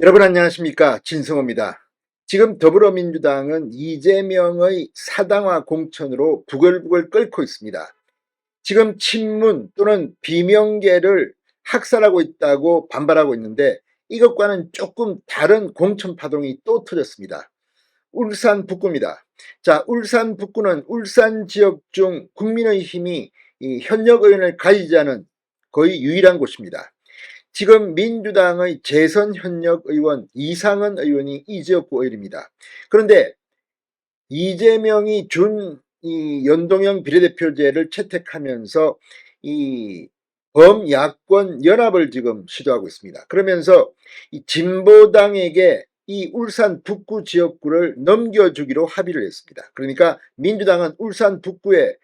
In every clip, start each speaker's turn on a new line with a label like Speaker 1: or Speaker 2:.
Speaker 1: 여러분 안녕하십니까, 진성호입니다. 지금 더불어민주당은 이재명의 사당화 공천으로 부글부글 끓고 있습니다. 지금 친문 또는 비명계를 학살하고 있다고 반발하고 있는데, 이것과는 조금 다른 공천 파동이 또 터졌습니다. 울산 북구입니다. 자, 울산 북구는 울산 지역 중 국민의힘이 이 현역 의원을 가지지 않은 거의 유일한 곳입니다. 지금 민주당의 재선 현역 의원 이상은 의원이 이 지역구 의원입니다. 그런데 이재명이 준 이 연동형 비례대표제를 채택하면서 이 범야권 연합을 지금 시도하고 있습니다. 그러면서 이 진보당에게 이 울산 북구 지역구를 넘겨주기로 합의를 했습니다. 그러니까 민주당은 울산 북구에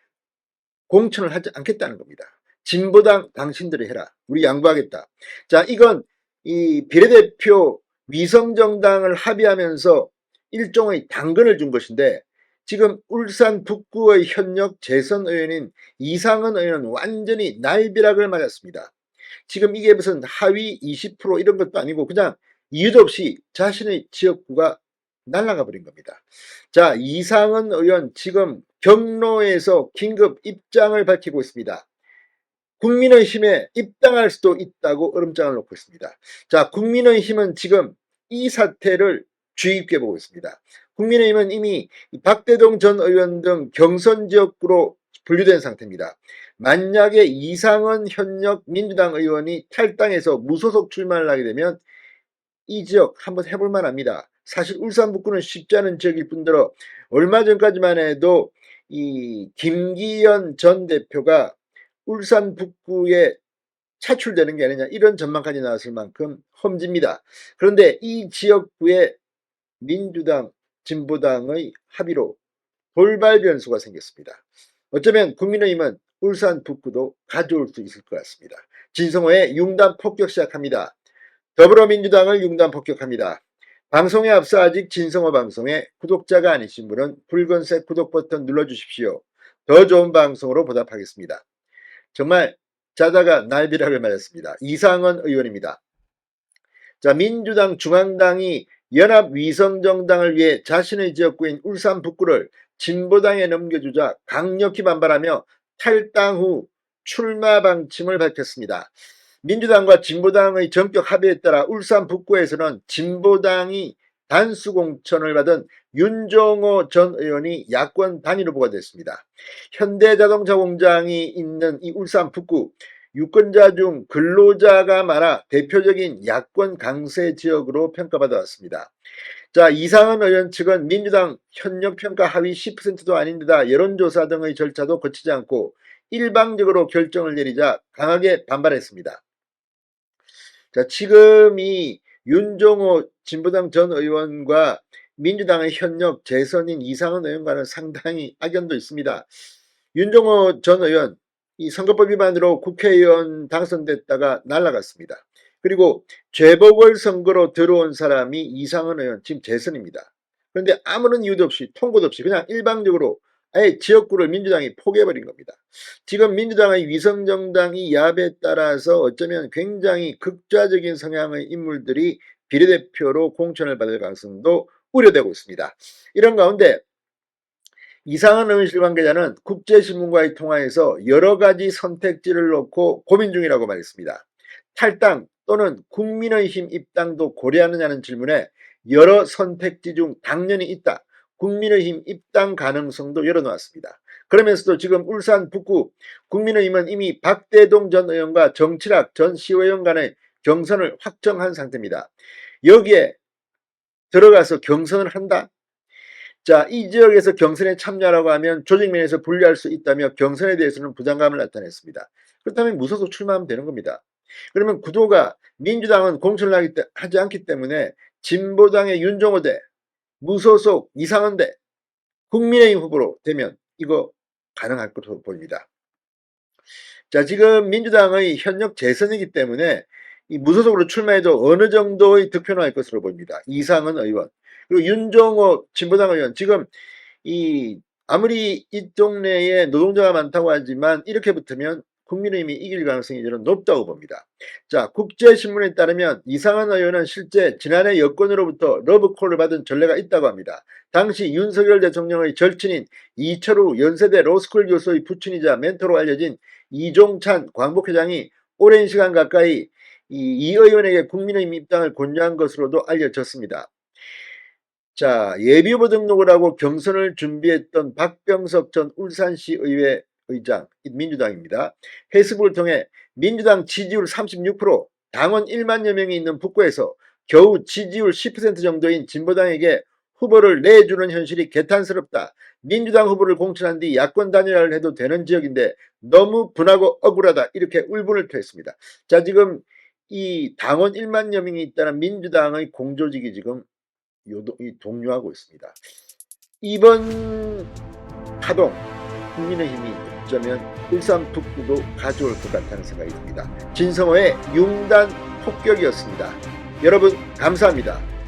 Speaker 1: 공천을 하지 않겠다는 겁니다. 진보당 당신들이 해라. 우리 양보하겠다. 자, 이건 이 비례대표 위성정당을 합의하면서 일종의 당근을 준 것인데, 지금 울산 북구의 현역 재선 의원인 이상은 의원은 완전히 날벼락을 맞았습니다. 지금 이게 무슨 하위 20% 이런 것도 아니고 그냥 이유도 없이 자신의 지역구가 날아가 버린 겁니다. 자, 이상은 의원 지금 경로에서 긴급 입장을 밝히고 있습니다. 국민의힘에 입당할 수도 있다고 얼음장을 놓고 있습니다. 자, 국민의힘은 지금 이 사태를 주의 깊게 보고 있습니다. 국민의힘은 이미 박대동 전 의원 등 경선 지역구로 분류된 상태입니다. 만약에 이상은 현역 민주당 의원이 탈당해서 무소속 출마를 하게 되면 이 지역 한번 해볼 만합니다. 사실 울산 북구는 쉽지 않은 지역일 뿐더러 얼마 전까지만 해도 이 김기현 전 대표가 울산 북구에 차출되는 게 아니냐, 이런 전망까지 나왔을 만큼 험지입니다. 그런데 이 지역구에 민주당, 진보당의 합의로 돌발 변수가 생겼습니다. 어쩌면 국민의힘은 울산 북구도 가져올 수 있을 것 같습니다. 진성호의 융단 폭격 시작합니다. 더불어민주당을 융단 폭격합니다. 방송에 앞서 아직 진성호 방송에 구독자가 아니신 분은 붉은색 구독 버튼 눌러주십시오. 더 좋은 방송으로 보답하겠습니다. 정말 자다가 날벼락을 맞았습니다. 이상은 의원입니다. 자, 민주당 중앙당이 연합위성정당을 위해 자신의 지역구인 울산 북구를 진보당에 넘겨주자 강력히 반발하며 탈당 후 출마 방침을 밝혔습니다. 민주당과 진보당의 전격 합의에 따라 울산 북구에서는 진보당이 단수 공천을 받은 윤종호 전 의원이 야권 단일 후보가 됐습니다. 현대자동차 공장이 있는 이 울산 북구, 유권자 중 근로자가 많아 대표적인 야권 강세 지역으로 평가받아 왔습니다. 자, 이상은 의원 측은 민주당 현역 평가 하위 10%도 아닌데다 여론조사 등의 절차도 거치지 않고 일방적으로 결정을 내리자 강하게 반발했습니다. 자, 지금 이 윤종호 진보당 전 의원과 민주당의 현역 재선인 이상은 의원과는 상당히 악연도 있습니다. 윤종호 전 의원, 이 선거법 위반으로 국회의원 당선됐다가 날아갔습니다. 그리고 재보궐선거로 들어온 사람이 이상은 의원, 지금 재선입니다. 그런데 아무런 이유도 없이, 통보도 없이 그냥 일방적으로 아예 지역구를 민주당이 포기해버린 겁니다. 지금 민주당의 위성정당이 야합에 따라서 어쩌면 굉장히 극좌적인 성향의 인물들이 비례대표로 공천을 받을 가능성도 우려되고 있습니다. 이런 가운데 이상한 의원실 관계자는 국제신문과의 통화에서 여러 가지 선택지를 놓고 고민 중이라고 말했습니다. 탈당 또는 국민의힘 입당도 고려하느냐는 질문에 여러 선택지 중 당연히 있다. 국민의힘 입당 가능성도 열어놓았습니다. 그러면서도 지금 울산 북구 국민의힘은 이미 박대동 전 의원과 정치락 전 시의원 간의 경선을 확정한 상태입니다. 여기에 들어가서 경선을 한다? 자, 이 지역에서 경선에 참여하라고 하면 조직면에서 불리할 수 있다며 경선에 대해서는 부담감을 나타냈습니다. 그렇다면 무소속 출마하면 되는 겁니다. 그러면 구도가 민주당은 공천을 하지 않기 때문에 진보당의 윤종호 대 무소속 이상은 대 국민의힘 후보로 되면 이거 가능할 것으로 보입니다. 자, 지금 민주당의 현역 재선이기 때문에 이 무소속으로 출마해도 어느 정도의 득표는 할 것으로 보입니다. 이상은 의원. 그리고 윤종호 진보당 의원. 지금 이 아무리 이 동네에 노동자가 많다고 하지만 이렇게 붙으면 국민의힘이 이길 가능성이 저는 높다고 봅니다. 자, 국제신문에 따르면 이상한 의원은 실제 지난해 여권으로부터 러브콜을 받은 전례가 있다고 합니다. 당시 윤석열 대통령의 절친인 이철우 연세대 로스쿨 교수의 부친이자 멘토로 알려진 이종찬 광복회장이 오랜 시간 가까이 이 의원에게 국민의힘 입당을 권유한 것으로도 알려졌습니다. 자, 예비후보 등록을 하고 경선을 준비했던 박병석 전 울산시 의회 의장, 민주당입니다. 페이스북을 통해 민주당 지지율 36%, 당원 1만여 명이 있는 북구에서 겨우 지지율 10% 정도인 진보당에게 후보를 내주는 현실이 개탄스럽다. 민주당 후보를 공천한 뒤 야권 단일화를 해도 되는 지역인데 너무 분하고 억울하다. 이렇게 울분을 토했습니다. 자, 지금 이 당원 1만여 명이 있다는 민주당의 공조직이 지금 동요하고 있습니다. 이번 파동 국민의힘이 어쩌면 일산북구도 가져올 것 같다는 생각이 듭니다. 진성호의 융단 폭격이었습니다. 여러분 감사합니다.